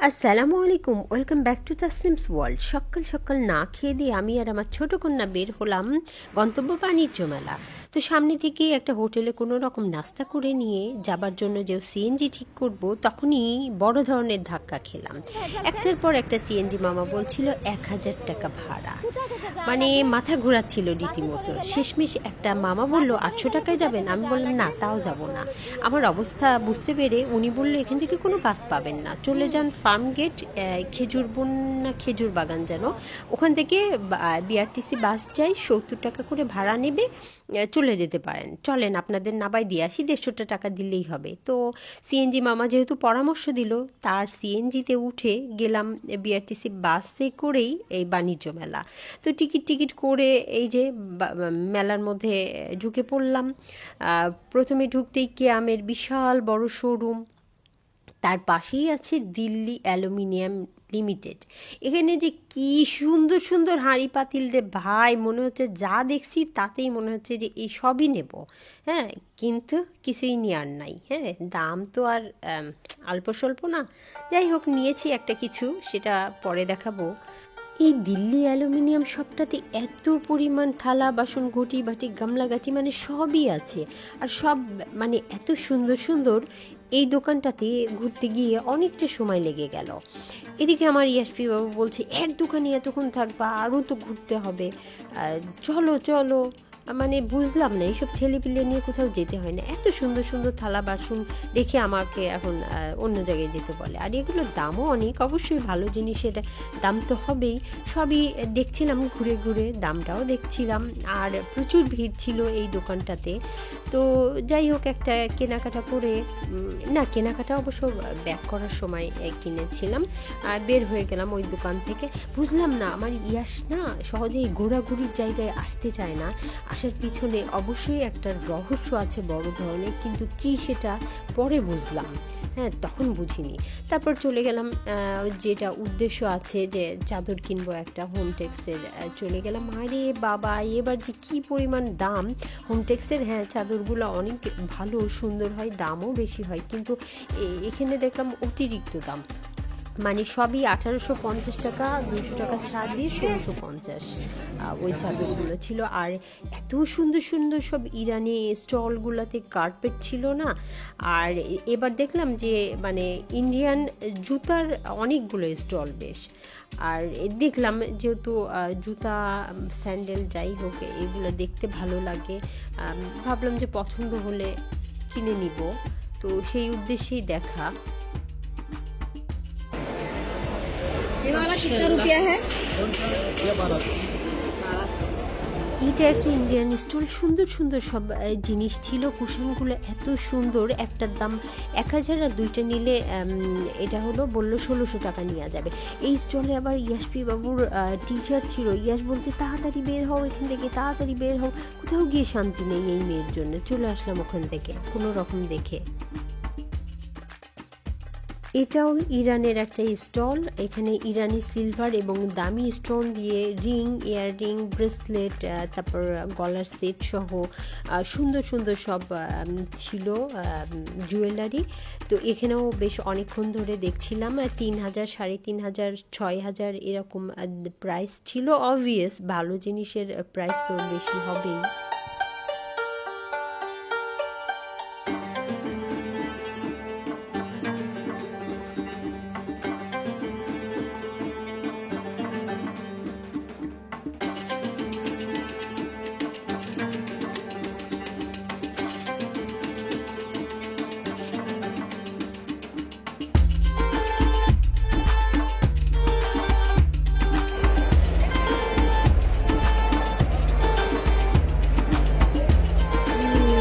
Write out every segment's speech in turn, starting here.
আসসালামু আলাইকুম, welcome back to Tasnim's world. সকাল সকাল না খেয়ে দিয়ে আমি আর আমার ছোটো কন্যা বের হলাম গন্তব্য বাণিজ্য মেলা। তো সামনে থেকে একটা হোটেলে কোনো রকম নাস্তা করে নিয়ে যাবার জন্য যে সিএনজি ঠিক করব, তখনই বড় ধরনের ধাক্কা খেলাম। একটার পর একটা সিএনজি মামা বলছিল 1,000 টাকা ভাড়া, মানে মাথা ঘোরাচ্ছিল রীতিমতো। শেষমেশ একটা মামা বলল 800 টাকায় যাবেন। আমি বললাম না, তাও যাব না। আমার অবস্থা বুঝতে পেরে উনি বললো এখান থেকে কোনো বাস পাবেন না, চলে যান ফার্ম গেট, খেজুর বন না খেজুর বাগান যেন, ওখান থেকে বিআরটিসি বাস যাই, 70 টাকা করে ভাড়া নেবে, চলে যেতে পারেন। চলেন আপনাদের নাবাই দিয়ে আসি, 150 টাকা দিলেই হবে। তো সিএনজি মামা যেহেতু পরামর্শ দিল, তার সিএনজিতে উঠে গেলাম বিআরটিসি বাসে করেই এই বাণিজ্য মেলা। তো টিকিট করে এই যে মেলার মধ্যে ঢুকে পড়লাম। প্রথমে ঢুকতেই কেয়ামের বিশাল বড় শোরুম, তার পাশেই আছে দিল্লি অ্যালুমিনিয়াম লিমিটেড। এখানে যে কি সুন্দর সুন্দর হাঁড়ি পাতিল রে ভাই, মনে হচ্ছে যা দেখছি তাতেই মনে হচ্ছে যে এই সবই নেব। হ্যাঁ, কিন্তু কিছুই নেওয়ার নাই। হ্যাঁ, দাম তো আর অল্প স্বল্প না। যাই হোক, নিয়েছি একটা কিছু, সেটা পরে দেখাবো। এই দিল্লি অ্যালুমিনিয়াম শপটাতে এত পরিমাণ থালা বাসন, ঘটি বাটি, গামলাগাটি, মানে সবই আছে। আর সব মানে এত সুন্দর সুন্দর, এই দোকানটাতে ঘুরতে গিয়ে অনেকটা সময় লেগে গেল। এদিকে আমার ইয়াসপি বাবু বলছে এক দোকানে এতক্ষণ থাকবা, আরও তো ঘুরতে হবে, চলো চলো। মানে বুঝলাম না, এইসব ছেলেপিলে নিয়ে কোথাও যেতে হয় না। এত সুন্দর সুন্দর থালা বাসন রেখে আমাকে এখন অন্য জায়গায় যেতে বলে। আর এগুলোর দামও অনেক, অবশ্যই ভালো জিনিসের দাম তো হবেই। সবই দেখছিলাম ঘুরে ঘুরে, দামটাও দেখছিলাম। আর প্রচুর ভিড় ছিল এই দোকানটাতে। তো যাই হোক, একটা কেনাকাটা করে, না কেনাকাটা অবশ্য ব্যাক করার সময় কিনেছিলাম। বের হয়ে গেলাম ওই দোকান থেকে। বুঝলাম না, আমার ইয়াস না সহজেই ঘোরাঘুরির জায়গায় আসতে চায় না। আসার পিছনে অবশ্যই একটা রহস্য আছে বড় ধরনের, কিন্তু কি সেটা পরে বুঝলাম। হ্যাঁ, তখন বুঝিনি। তারপর চলে গেলাম, যেটা উদ্দেশ্য আছে যে চাদর কিনবো একটা হোমটেক্সের, চলে গেলাম। আরে বাবা, এবার যে কি পরিমাণ দাম হোমটেক্সের! হ্যাঁ, চাদরগুলো অনেক ভালো সুন্দর হয়, দামও বেশি হয়, কিন্তু এখানে দেখলাম অতিরিক্ত দাম। মানে সবই 1850 টাকা, 200 টাকা ছাড় দিয়ে 1650 ওই চাদরগুলো ছিল। আর এত সুন্দর সুন্দর সব ইরানি স্টলগুলোতে কার্পেট ছিল না। আর এবার দেখলাম যে মানে ইন্ডিয়ান জুতার অনেকগুলো স্টল বেশ। আর দেখলাম যেহেতু জুতা, স্যান্ডেল, যাই হোক এগুলো দেখতে ভালো লাগে, ভাবলাম যে পছন্দ হলে কিনে নিব। তো সেই উদ্দেশ্যেই দেখা। ये वाला कितना रुपया है? এইটা একটা ইন্ডিয়ান স্টল, সুন্দর সুন্দর সব জিনিস ছিল। কুশনগুলো এত সুন্দর, একটার দাম 1,000 আর দুইটা নিলে এটা হলো বললো 1600 টাকা নেওয়া যাবে। এই স্টলে আবার ইয়াসপি বাবুর টিচার ছিল। ইয়াস বলছে তাড়াতাড়ি বের হও এখান থেকে, তাড়াতাড়ি বের হও। কোথাও গিয়ে শান্তি নেই এই মেয়ের জন্য। চলে আসলাম ওখান থেকে কোনো রকম দেখে। এটাও ইরানের একটা স্টল। এখানে ইরানি সিলভার এবং দামি স্টোন দিয়ে রিং, ইয়াররিং, ব্রেসলেট, তারপর গলার সেট সহ সুন্দর সুন্দর সব ছিল জুয়েলারি। তো এখানেও বেশ অনেকক্ষণ ধরে দেখছিলাম। 3,000, 3,500, 6,000 এরকম প্রাইস ছিল। অবভিয়াস ভালো জিনিসের প্রাইস তো বেশি হবেই।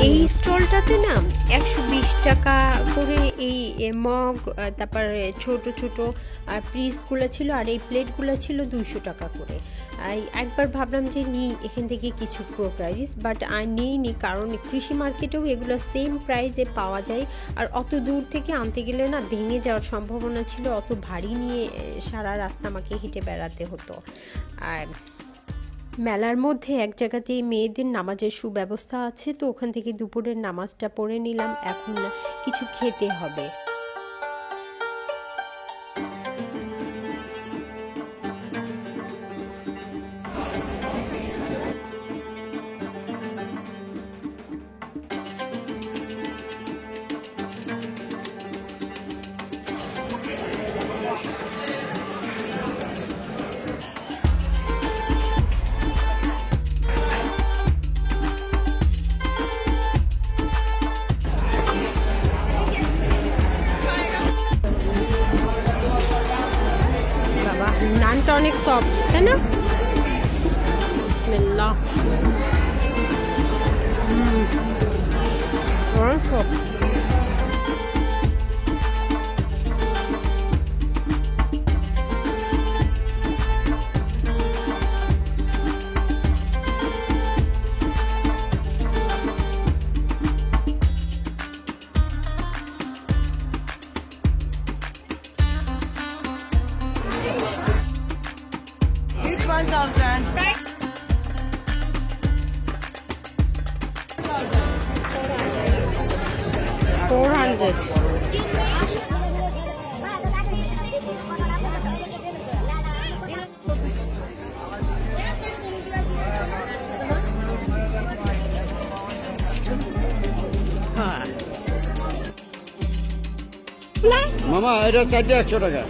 এই স্টলটাতে না 120 টাকা করে এই মগ, তারপর ছোট ছোট পিসগুলো ছিল, আর এই প্লেটগুলো ছিল 200 টাকা করে। একবার ভাবলাম যে নিই এখান থেকে কিছু ক্রোকারিস, বাট নিইনি, কারণ কৃষি মার্কেটেও এগুলো সেম প্রাইসে পাওয়া যায়। আর অত দূর থেকে আনতে গেলে না ভেঙে যাওয়ার সম্ভাবনা ছিল, অত ভারী নিয়ে সারা রাস্তা আমাকে হেঁটে বেড়াতে হতো। আর মেলার মধ্যে এক জায়গাতেই মেয়েদের নামাজের সুব্যবস্থা আছে, তো ওখান থেকে দুপুরের নামাজটা পড়ে নিলাম। এখন কিছু খেতে হবে। অনেক সফট, তাই না? বিসমিল্লাহ। অনেক সফট। Each 1,000. 400। হ্যাঁ মামা এটা 400 টাকা।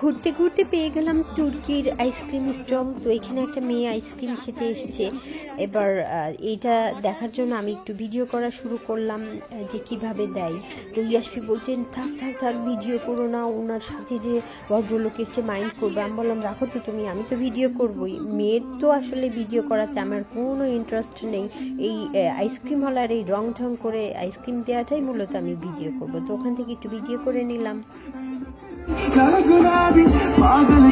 ঘুরতে ঘুরতে পেয়ে গেলাম তুর্কির আইসক্রিম স্টল। তো এখানে একটা মেয়ে আইসক্রিম খেতে এসছে। এবার এইটা দেখার জন্য আমি একটু ভিডিও করা শুরু করলাম যে কিভাবে দেয়। তো ইয়াসফি বলছেন থাক থাক থাক ভিডিও করো না, ওনার সাথে যে ভদ্রলোক এসছে মাইন্ড করবে। আমি বললাম রাখো তো তুমি, আমি তো ভিডিও করবোই। মেয়ের তো আসলে ভিডিও করাতে আমার কোনো ইন্টারেস্ট নেই। এই আইসক্রিম হলার এই রং ঢং করে আইসক্রিম দেওয়াটাই মূলত আমি ভিডিও করবো। তো ওখান থেকে একটু ভিডিও করে নিলাম। काला गुलाबी पागल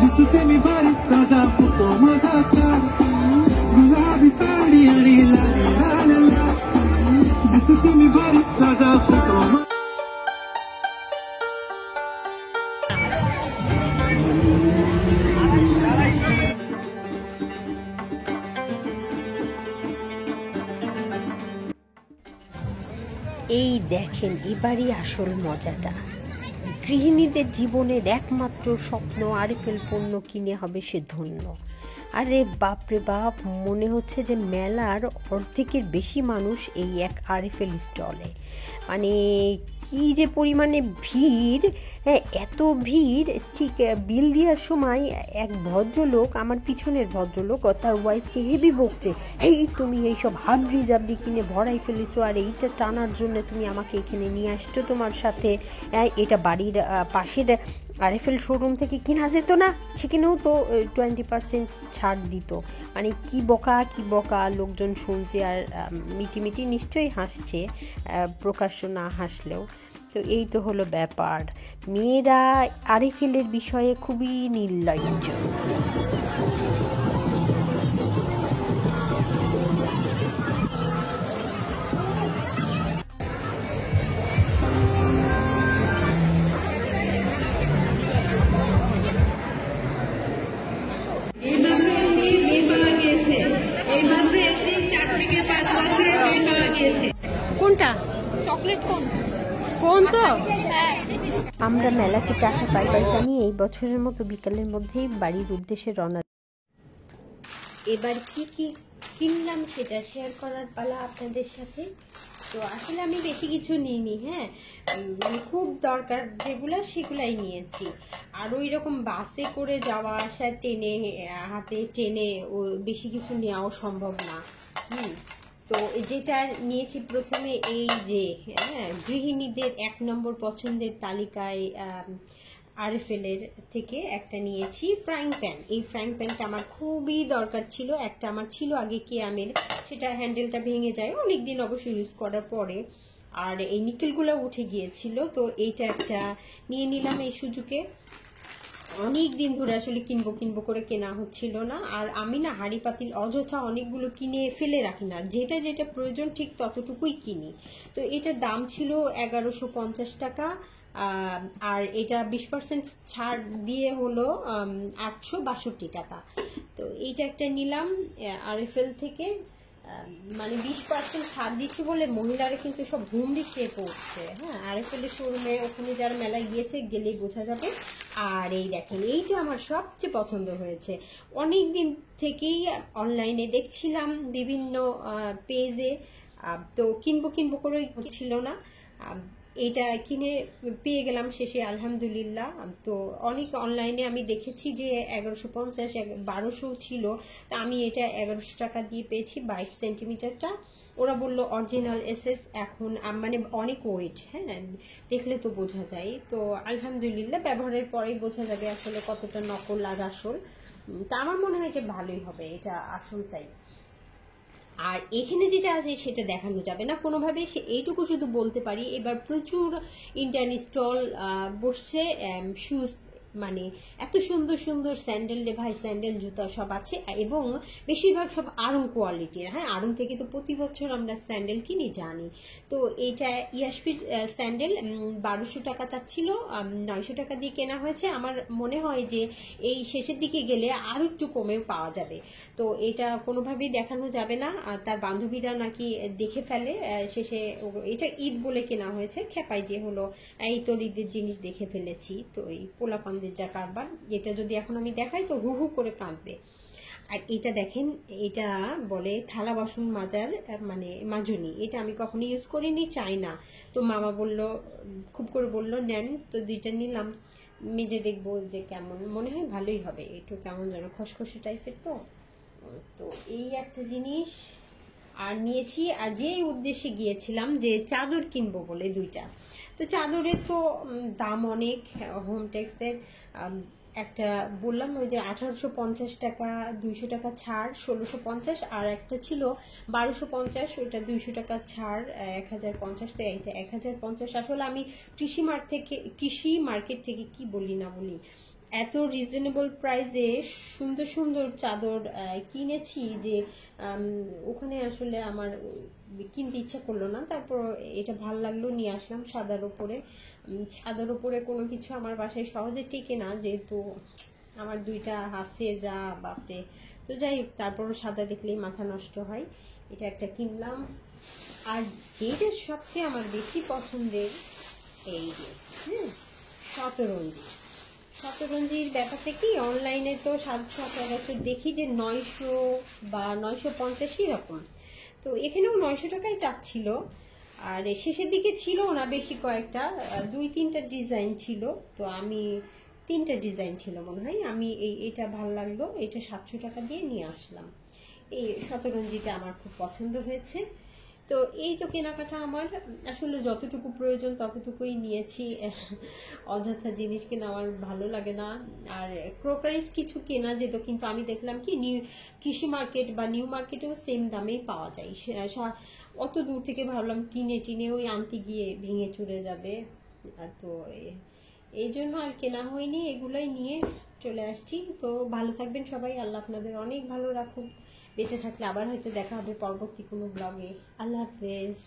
दिसते मी बारीक ताजा फुटो माझा गुलाबी साडी आणि लाली लाल दिसते मी बारीक ताजा फुटो এই দেখেন এবারই আসল মজাটা। গৃহিণীদের জীবনের একমাত্র স্বপ্ন আরএফএল পণ্য কিনে হবে সে ধন্য। আরে বাপরে বাপ, মনে হচ্ছে যে মেলার অর্ধেকের বেশি মানুষ এই এক আরএফএল স্টলে। মানে কি যে পরিমাণে ভিড়, হ্যাঁ এত ভিড়। ঠিক বিল দেওয়ার সময় এক ভদ্রলোক, আমার পিছনের ভদ্রলোক, তার ওয়াইফকে হেভি বকছে, এই তুমি এইসব হাবড়ি জাবড়ি কিনে ভরাই ফেলেছো, আর এইটা টানার জন্য তুমি আমাকে এখানে নিয়ে আসছো তোমার সাথে। এটা বাড়ির পাশের আরএফএল শোরুম থেকে কেনা যেত না, সেখানেও তো 20% ছাড় দিত। মানে কি বকা লোকজন শুনছে, আর মিটিমিটি নিশ্চয়ই হাসছে, প্রকাশ্য না হাসলেও। তো এই তো হলো ব্যাপার। মেয়েরা আরএফএলের বিষয়ে খুবই নির্লজ্জ। কোনটা चॉकलेट कौन কোন তো है? আমরা মেলাকে টাকা বাই বাই জানিয়ে এই বছরের মতো বিকালের মধ্যেই বাড়ির উদ্দেশ্যে রওনা। এবার কি কি কিনলাম সেটা শেয়ার করার পালা আপনাদের সাথে। তো আসলে আমি বেশি কিছু নিইনি, হ্যাঁ মানে খুব দরকার যেগুলো সেগুলাই নিয়েছি। আর ওই রকম বাসে করে যাওয়া আসা, ট্রেনে হাতে টেনে ও বেশি কিছু নেওয়াও সম্ভব না। তো যেটা নিয়েছি প্রথমে এই যে গৃহিণীদের 1 নম্বর পছন্দের তালিকায় আরএফএল এর থেকে একটা নিয়েছি ফ্রাইং প্যান। এই ফ্রাইং প্যানটা আমার খুবই দরকার ছিল। একটা আমার ছিল আগে কেয়ামের, সেটা হ্যান্ডেলটা ভেঙে যায় অনেকদিন অবশ্য ইউজ করার পরে, আর এই নিকেলগুলো উঠে গিয়েছিল। তো এইটা একটা নিয়ে নিলাম এই সুযোগে। অনেক দিন ধরে আসলে কিনবো করে কেনা হচ্ছিল না। আর আমি না হাঁড়ি পাতিল অযথা অনেকগুলো কিনে ফেলে রাখি না, যেটা যেটা প্রয়োজন ঠিক ততটুকুই কিনি। তো এটার দাম ছিল 1150 টাকা, আর এটা 20% ছাড় দিয়ে হলো 862 টাকা। তো এইটা একটা নিলাম আরএফএল থেকে। মানে 20% ছাড় দিচ্ছে বলে মহিলারা কিন্তু সব হুমড়ি খেয়ে পড়ছে। হ্যাঁ আরএফএল এর শোরুমে ওখানে যারা মেলায় গিয়েছে গেলেই বোঝা যাবে। আর এই দেখেন এইটা আমার সবচেয়ে পছন্দ হয়েছে। অনেক দিন থেকেই অনলাইনে দেখছিলাম বিভিন্ন পেজে, তো কিনবো করে ছিল না। এটা কিনে পেয়ে গেলাম শেষে আলহামদুলিল্লাহ। তো অনেক অনলাইনে আমি দেখেছি যে 1150 1200 ছিল, তা আমি এটা 1100 টাকা দিয়ে পেয়েছি 22 সেন্টিমিটারটা। ওরা বলল অরিজিনাল এসএস, এখন মানে অনেক ওয়েট, হ্যাঁ দেখলে তো বোঝা যায়। তো আলহামদুলিল্লাহ ব্যবহারের পরেই বোঝা যাবে আসলে কতটা নকল আর আসল। তা আমার মনে হয় যে ভালোই হবে, এটা আসলটাই। আর এখানে যেটা আছে সেটা দেখানো যাবে না কোনোভাবে, সে এইটুকু শুধু বলতে পারি এবার প্রচুর ইন্টারন স্টল বসছে শুজ, মানে এত সুন্দর সুন্দর স্যান্ডেল রে ভাই, স্যান্ডেল জুতা সব আছে এবং বেশিরভাগ সব আড়ং কোয়ালিটির। হ্যাঁ, আড়ং থেকে তো প্রতি বছর আমরা স্যান্ডেল কিনি জানি। তো এইটা ইয়াসপির স্যান্ডেল 1200 টাকা চাচ্ছিল, 900 টাকা দিয়ে কেনা হয়েছে। আমার মনে হয় যে এই শেষের দিকে গেলে আরো একটু কমেও পাওয়া যাবে। তো এটা কোনোভাবেই দেখানো যাবে না, আর তার বান্ধবীরা নাকি দেখে ফেলে শেষে। এটা ঈদ বলে কেনা হয়েছে, খেপাই যে হলো এই তোর ঈদের জিনিস দেখে ফেলেছি। তো এই পোলাপানদের যা কারবার, এটা যদি এখন আমি দেখাই তো হু হু করে কাঁদবে। আর এটা দেখেন, এটা বলে থালা বাসন মাজার মানে মাজুনি, এটা আমি কখনো ইউজ করিনি, চাই না। তো মামা বলল, খুব করে বলল নেন, তো দুইটা নিলাম, মেজে দেখবো যে কেমন, মনে হয় ভালোই হবে। একটু কেমন যেন খসখসে টাইপের। তো এই একটা জিনিস আর নিয়েছি। আর যে উদ্দেশ্যে গিয়েছিলাম যে চাদর কিনবো বলে দুইটা, তো চাদরের তো দাম অনেক, হোম টেক্সের একটা বললাম ওই যে 1850 টাকা, 200 টাকা ছাড় 1650, আর একটা ছিল 1250, ওইটা 200 টাকা ছাড় 1050। তো এইটা 1050। আসলে আমি কৃষি মার্কেট থেকে কি বলি না বলি, এত রিজনেবল প্রাইসে সুন্দর সুন্দর চাদর কিনেছি যে ওখানে আসলে আমার কিনতে ইচ্ছা করলো না। তারপর এটা ভালো লাগলো, নিয়ে আসলাম। সাদার উপরে কোনো কিছু আমার বাসায় সহজে টেকে না, যেহেতু আমার দুইটা হাসে যা বাপরে। তো যাই হোক, তারপরও সাদা দেখলেই মাথা নষ্ট হয়। এটা একটা কিনলাম। আর যেটা সবচেয়ে আমার বেশি পছন্দের, এই যে শতরঞ্জির ব্যাপারটা কি, অনলাইনে তো 700 দেখি যে 900 বা 950 এরকম। তো এখানেও 900 টাকাই চাচ্ছিল। আর শেষের দিকে ছিল না বেশি, কয়েকটা 2-3টা ডিজাইন ছিল। তো আমি 3টা ডিজাইন ছিল মনে হয়, আমি এটা ভালো লাগলো, এটা 700 টাকা দিয়ে নিয়ে আসলাম। এই শতরঞ্জিটা আমার খুব পছন্দ হয়েছে। তো এই তো কেনাকাটা আমার, আসলে যতটুকু প্রয়োজন ততটুকুই নিয়েছি, অযথা জিনিস কেনা আমার ভালো লাগে না। আর ক্রোকারিজ কিছু কেনা যেত, কিন্তু আমি দেখলাম কি কৃষি মার্কেট বা নিউ মার্কেটেও সেম দামেই পাওয়া যায়। অত দূর থেকে ভাবলাম কিনে ওই আনতে গিয়ে ভেঙে চুরে যাবে, তো এই জন্য আর কেনা হয়নি, এগুলাই নিয়ে চলে আসছি। তো ভালো থাকবেন সবাই, আল্লাহ আপনাদের অনেক ভালো রাখুক। বেঁচে থাকলে আবার হয়তো দেখা হবে পরবর্তী কোনো ব্লগে। আল্লাহ হাফেজ।